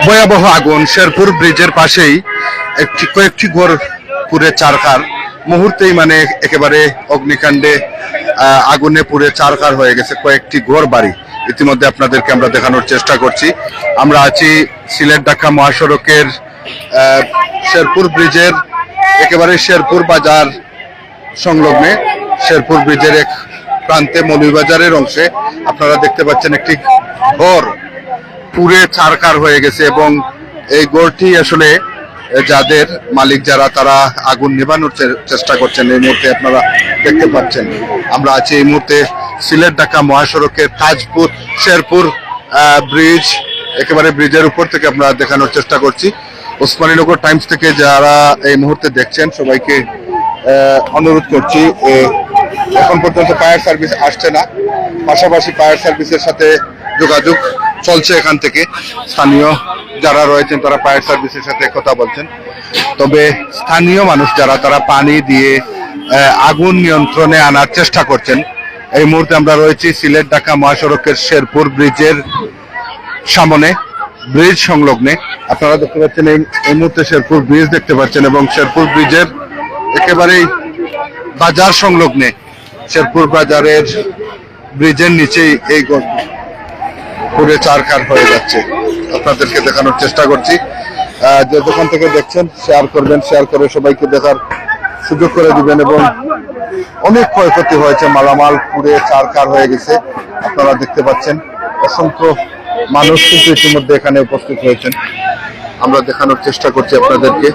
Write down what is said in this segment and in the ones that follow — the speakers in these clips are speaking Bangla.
ভয়াবহ আগুন শেরপুর ব্রিজের পাশেই কয়েকটি ঘর পুড়ে চারখার মুহূর্তেই মানে একেবারে অগ্নিকাণ্ডে আগুনে পুড়ে চারখার হয়ে গেছে কয়েকটি ঘর বাড়ি। ইতিমধ্যে আপনাদেরকে আমরা দেখানোর চেষ্টা করছি। আমরা আছি সিলেট ঢাকা মহাসড়কের শেরপুর ব্রিজের একেবারে শেরপুর বাজার সংলগ্নে শেরপুর ব্রিজের এক প্রান্তে মৌলভীবাজারের অংশে আপনারা দেখতে পাচ্ছেন একটি ঘর পুড়ে ছারখার হয়ে গেছে এবং এই ঘরটি আসলে যাদের মালিক যারা তারা আগুন নেভানোর চেষ্টা করছেন। এই মুহূর্তে আপনারা দেখতে পাচ্ছেন আমরা আছি এই মুহূর্তে সিলেট ঢাকা মহাসড়কের কাজপুর শেরপুর ব্রিজ একেবারে ব্রিজের উপর থেকে আমরা দেখানোর চেষ্টা করছি। ওসমানীনগর টাইমস থেকে যারা এই মুহূর্তে দেখছেন সবাইকে অনুরোধ করছি, এখন পর্যন্ত ফায়ার সার্ভিস আসছে না, পাশাপাশি ফায়ার সার্ভিসের সাথে যোগাযোগ চলছে। এখান থেকে স্থানীয় যারা রয়েছেন তারা ফায়ার সার্ভিসের সাথে কথা বলছেন। তবে স্থানীয় মানুষ যারা তারা পানি দিয়ে আগুন নিয়ন্ত্রণে আনার চেষ্টা করছেন। এই মুহূর্তে আমরা রয়েছি সিলেট ঢাকা মহাসড়কের শেরপুর ব্রিজের সামনে, ব্রিজ সংলগ্নে। আপনারা দেখতে পাচ্ছেন এই মুহূর্তে শেরপুর ব্রিজ দেখতে পাচ্ছেন এবং শেরপুর ব্রিজের একেবারেই বাজার সংলগ্নে শেরপুর বাজারের ব্রিজের নিচেই এই পুরে চারখার হয়ে যাচ্ছে। আপনাদেরকে দেখানোর চেষ্টা করছি। যে দোকান থেকে দেখছেন শেয়ার করবেন, শেয়ার করে সবাইকে দেখার সুযোগ করে দিবেন। এবং অনেক ক্ষয়ক্ষতি হয়েছে, মালামাল পুড়ে চারখার হয়ে গেছে। আপনারা দেখতে পাচ্ছেন অসংখ্য মানুষ কিন্তু ইতিমধ্যে এখানে উপস্থিত হয়েছেন। আমরা দেখানোর চেষ্টা করছি আপনাদেরকে।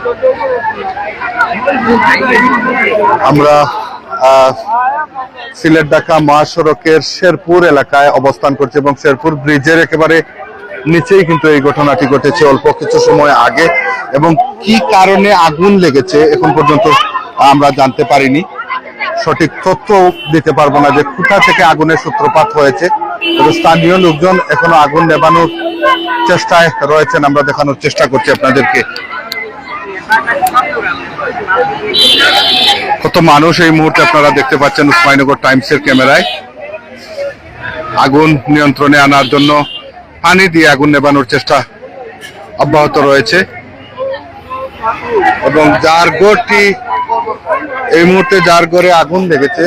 আমরা সিলেট ঢাকা মহাসড়কের শেরপুর এলাকায় অবস্থান করছি এবং শেরপুর ব্রিজের একেবারে নিচেই কিন্তু এই ঘটনাটি ঘটেছে অল্প কিছু সময় আগে। এবং কি কারণে আগুন লেগেছে এখন পর্যন্ত আমরা জানতে পারিনি, সঠিক তথ্য দিতে পারবো না যে কোথা থেকে আগুনের সূত্রপাত হয়েছে। তবে স্থানীয় লোকজন এখনো আগুন নেভানোর চেষ্টায় রয়েছেন। আমরা দেখানোর চেষ্টা করছি আপনাদেরকে। কত মানুষ এই মুহূর্তে আপনারা দেখতে পাচ্ছেন ওসমানীনগর টাইমসের ক্যামেরায়। আগুন নিয়ন্ত্রণে আনার জন্য পানি দিয়ে আগুন নেভানোর চেষ্টা অব্যাহত রয়েছে এবং যার ঘরটি এই মুহূর্তে যার ঘরে আগুন লেগেছে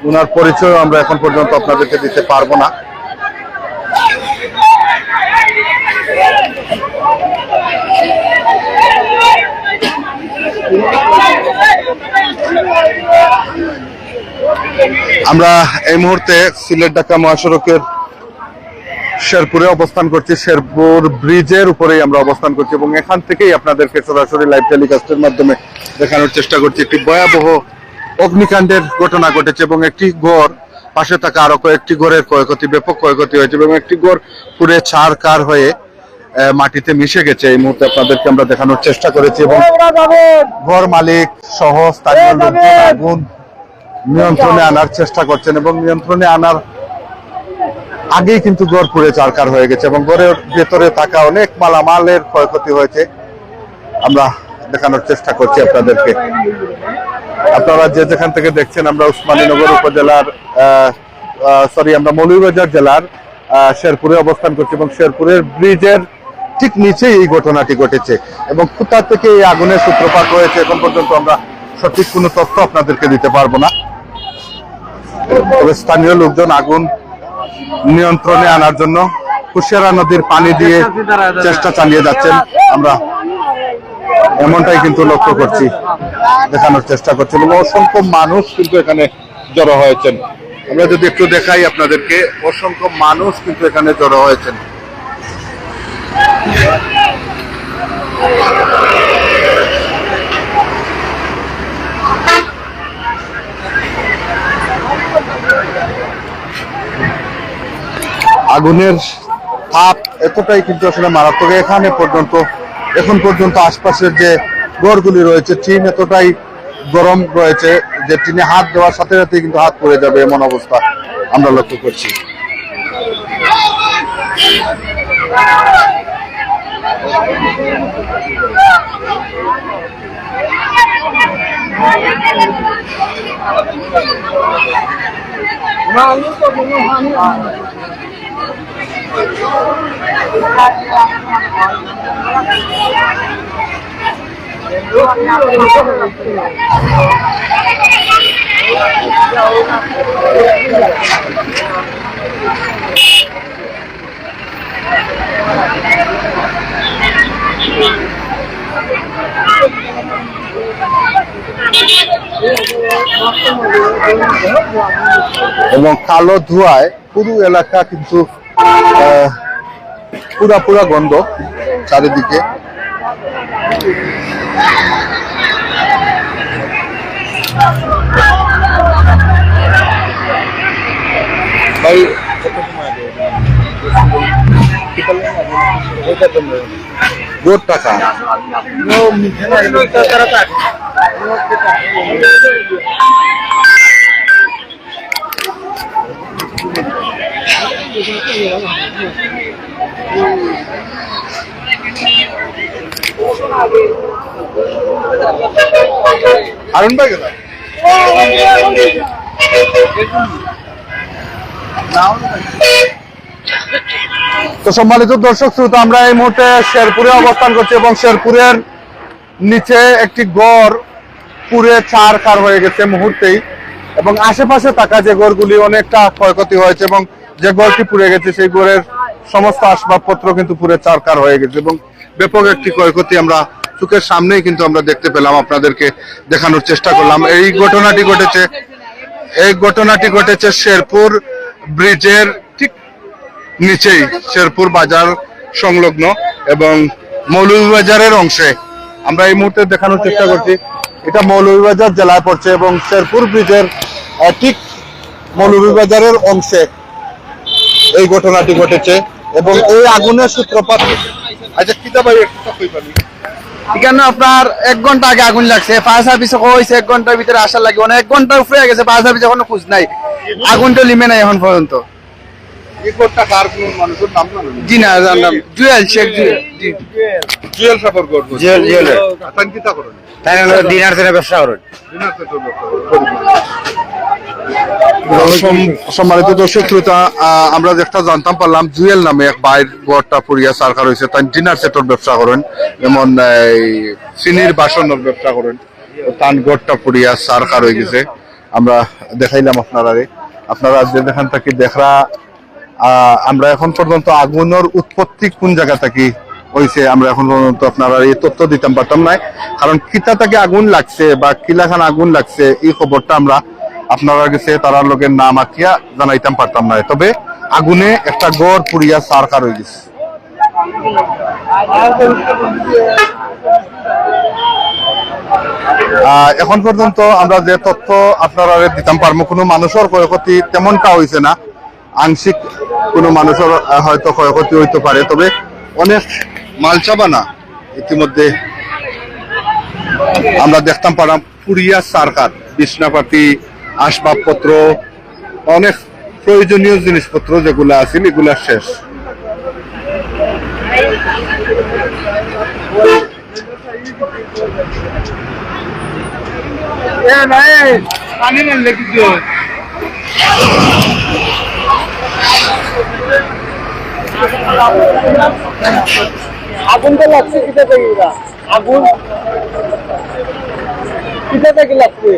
ওনার পরিচয় আমরা এখন পর্যন্ত আপনাদেরকে দিতে পারবো না। আমরা এই মুহূর্তে সিলেট ঢাকা মহাসড়কের শেরপুরে অবস্থান করছি, শেরপুর ব্রিজের উপরেই আমরা অবস্থান করছি এবং এখান থেকেই আপনাদেরকে সরাসরি লাইভ টেলিকাস্টের মাধ্যমে দেখানোর চেষ্টা করছি। একটি ভয়াবহ অগ্নিকাণ্ডের ঘটনা ঘটেছে এবং একটি ঘর পাশে থাকা আরো কয়েকটি ঘরের ক্ষয়ক্ষতি, ব্যাপক ক্ষয়ক্ষতি হয়েছে এবং একটি ঘর পুড়ে ছারখার হয়ে মাটিতে মিশে গেছে। এই মুহূর্তে আপনাদেরকে আমরা দেখানোর চেষ্টা করেছি এবং ঘর মালিক সহ স্থানীয় লোকজন আগুন নিয়ন্ত্রণে আনার চেষ্টা করছেন এবং নিয়ন্ত্রণে আনার আগেই কিন্তু ঘর পুড়ে চারখার হয়ে গেছে এবং ঘরের ভেতরে থাকা অনেক মালামালের ক্ষয়ক্ষতি হয়েছে। আমরা দেখানোর চেষ্টা করছি আপনাদেরকে। আপনারা যে যেখান থেকে দেখছেন, আমরা ওসমানীনগর উপজেলার আমরা মৌলভীবাজার জেলার শেরপুরে অবস্থান করছি এবং শেরপুরের ব্রিজের ঠিক নিচেই এই ঘটনাটি ঘটেছে এবং কোথা থেকে এই আগুনের সূত্রপাত হয়েছে এখন পর্যন্ত আমরা সঠিক কোনো তথ্য আপনাদেরকে দিতে পারবো না। তবে স্থানীয় লোকজন আগুন নিয়ন্ত্রণে আনার জন্য কুশিয়ারা নদীর পানি দিয়ে চেষ্টা চালিয়ে যাচ্ছেন। আমরা এমনটাই কিন্তু লক্ষ্য করছি, দেখানোর চেষ্টা করছি এবং অসংখ্য মানুষ কিন্তু এখানে জড়ো হয়েছেন। আমরা যদি একটু দেখাই আপনাদেরকে, অসংখ্য মানুষ কিন্তু এখানে জড়ো হয়েছেন। আগুনের তাপ এতটাই কিন্তু আসলে মারাত্মক। এখন পর্যন্ত আশপাশের যে ঘরগুলি রয়েছে টিন এতটাই গরম রয়েছে যে টিনে হাত দেওয়ার সাথে সাথে কিন্তু হাত পড়ে যাবে, এমন অবস্থা আমরা লক্ষ্য করছি। এবং কালো ধোঁয়ায় পুরো এলাকা কিন্তু পুরা গন্ধ চারিদিকে। গোট টাকা আরুন ভাই তো সম্মানিত দর্শক শ্রোতা, আমরা এই মুহূর্তে শেরপুরে অবস্থান করছি এবং শেরপুরের নিচে একটি গড় পুরে চারখার হয়ে গেছে মুহূর্তেই, এবং আশেপাশে থাকা যে গড়গুলি অনেকটা ক্ষয়ক্ষতি হয়েছে এবং যে গড়টি পুড়ে গেছে সেই গড়ের সমস্ত আসবাবপত্র কিন্তু পুরে চারখার হয়ে গেছে এবং ব্যাপক একটি ক্ষয়ক্ষতি আমরা চোখের সামনেই কিন্তু আমরা দেখতে পেলাম, আপনাদেরকে দেখানোর চেষ্টা করলাম। এই ঘটনাটি ঘটেছে শেরপুর ব্রিজের ঠিক নিচেই, শেরপুর বাজার সংলগ্ন এবং মৌলভীবাজারের অংশে। আমরা এই মুহূর্তে দেখানোর চেষ্টা করছি, এটা মৌলভীবাজার জেলায় পড়ছে এবং শেরপুর ব্রিজের ঠিক মৌলভীবাজারের অংশে এই ঘটনাটি ঘটেছে এবং এই আগুনের সূত্রপাত। আচ্ছা কিতা ভাই একটু কই পাবি এখানে আপনার 1 ঘন্টা আগে আগুন লাগছে, ফায়ার সার্ভিসে কইছে 1 ঘন্টার ভিতরে আসার লাগে, 1 ঘন্টার উপরে গেছে, ফায়ার সার্ভিস এখনো খোঁজ নাই, আগুনটা লিমে নাই এখন পর্যন্ত। এই কোটটা কার কোন মানুষের নাম জানেন? জি না জানলাম, জুয়েল শেখ জুয়েল। জি জুয়েল সাপর কোট জুয়েল তান কিতা করেন? তাই না ডিনার সেটা ব্যবসা করেন। সম্মানিত দর্শক শ্রোতা, আমরা যেটা জানতাম পারলাম জুয়েল নামে এক বাইর গড়টা পুরিয়া সারকার হয়েছে, তাই ডিনার সেটের ব্যবসা করেন, যেমন চিনির বাসনের ব্যবসা করেন, তান গড়টা পুরিয়া সারকার হয়ে গেছে। আমরা দেখাইলাম আপনারা যে দেখান থাকি দেখরা। আমরা এখন পর্যন্ত আগুনের উৎপত্তি কোন জায়গা থেকে হয়েছে আমরা এখন পর্যন্ত আপনারা এই তথ্য দিতাম পারতাম না, কারণ কিতা থেকে আগুন লাগছে বা কিলাখান আগুন লাগছে এই খবরটা আমরা আপনারা কাছে তারা লোকের নাম আঁকিয়া জানাইতাম পারতাম না। তবে আগুনে একটা গড় পুড়িয়া সারকার হয়ে গেছে। এখন পর্যন্ত আমরা যে তথ্য আপনারা দিতাম পারবো, কোনো মানুষের ক্ষয়ক্ষতি তেমনটা হয়েছে না, আংশিক কোনো মানুষের হয়তো ক্ষয়ক্ষতি হইতে পারে, তবে অনেক মালচাবানা ইতিমধ্যে আমরা দেখতাম পারলাম পুরিয়া সারকার, বিছনাপাতি, আসবাবপত্র, অনেক প্রয়োজনীয় জিনিসপত্র যেগুলো আছে এগুলা শেষ। আগুনটা লাগছে কিটা থেকে, আগুন কিটা থেকে লাগছে?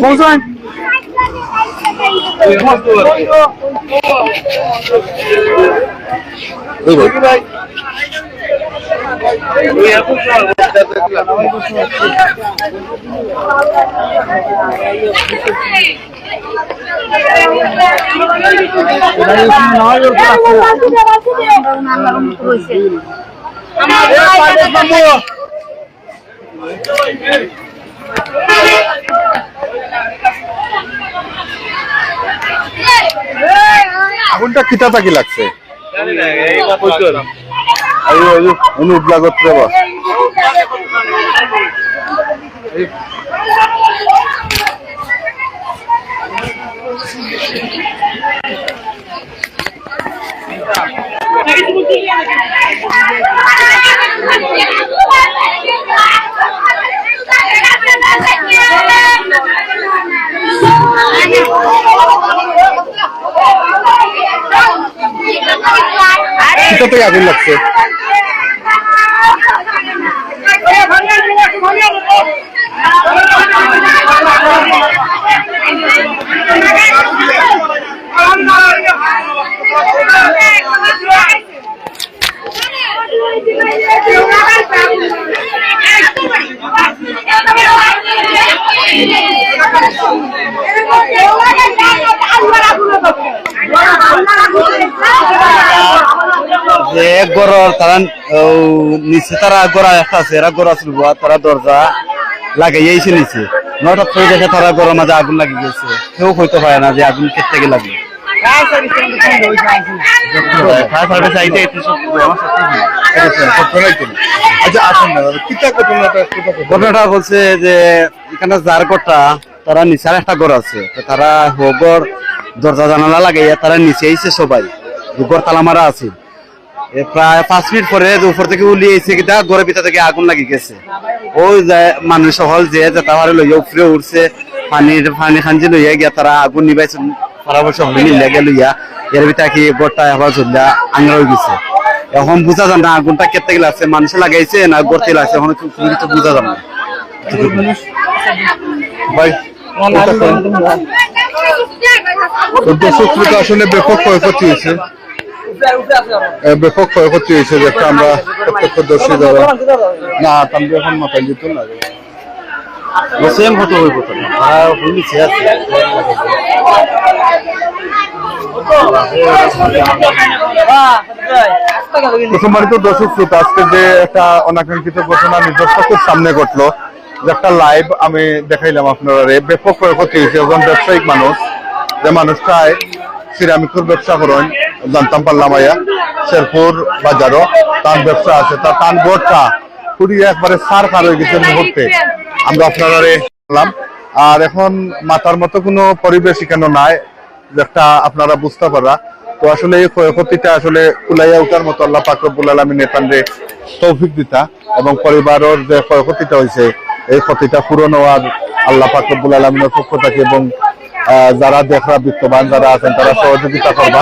বুঝবো না আগুনটা কিতা থাকি লাগছে উঠলা করতে কিতা থেকে আগুন লাগছে যে এক ঘরের তারা নিচে তারা গড়া একটা আছে এরা গড়া ছিল তারা দরজা লাগাইয়াইছে নিচে নটা করে দেখে তারা গড়ের মাঝে আগুন লাগি গেছে কেউ হইতে পারে না যে আগুন কেটে গেলে লাগবে ঘটনাটা বলছে যে এখানে যার ঘরটা তারা নিচের একটা ঘর আছে তারা ঘর দরজা জানালা লাগাইয়া তারা নিচে আইছে সবাই ঘর তালা মারা আছে প্রায় 5 মিনিট পরে উপর থেকে উলিয়েছে কিনা ঘরের ভিতর থেকে আগুন লাগি গেছে ওই মানুষ হল যে তারা লইয়া উপরে উঠছে পানি খাঞ্জি লইয়া গিয়া তারা আগুন নিবাইছে পরামর্শ মিলিয়া গিয়া লইয়া এর ভিতরে কি ঘরটা আবার ঝুলিয়া আঙা হয়ে গেছে এখন বোঝা যান না আগুনটা কেটে গেলে আছে মানুষ লাগাইছে না গড়তে লাগছে এখন কিছু বোঝা যান না ভাই আসলে ব্যাপক ক্ষয়ক্ষতি হয়েছে ব্যাপক ক্ষয়ক্ষতি হয়েছে যেটা আমরা প্রত্যক্ষদর্শী দ্বারা না তাহলে এখন মাথায় যেত না সেম হতো হইব প্রথমবারই তো দর্শক শ্রোতা আজকে যে একটা অনাকাঙ্ক্ষিত ঘটনা নিজের চোখের সামনে ঘটলো যে একটা লাইভ আমি দেখাইলাম আপনারা ব্যাপক ক্ষয়ক্ষতি হয়েছে একজন ব্যবসায়িক মানুষ যে মানুষটায় সিরামিকের ব্যবসা করেন জানতাম পারলাম আয়া শেরপুর বাজারও তার ব্যবসা আছে তার তান বোর্ডটা পুড়িয়ে একবারে সার খার হয়ে গেছে মুহূর্তে আমরা আপনারা বললাম আর এখন মাথার মতো কোনো পরিবেশ এখানে নাই যেটা আপনারা বুঝতে পারা তো আসলে এই ক্ষয়ক্ষতিটা আসলে কুলাইয়া উঠার মতো আল্লাহ পাক রব্বুল আলামিন তানরে তৌফিক দিতা এবং পরিবারের যে ক্ষয়ক্ষতিটা হয়েছে এই ক্ষতিটা পূরণ হওয়ার আল্লাহ পাক রব্বুল আলামিনের পক্ষ থেকে এবং যারা দেখরা বিত্তবান যারা আছেন তারা সহযোগিতা করবা।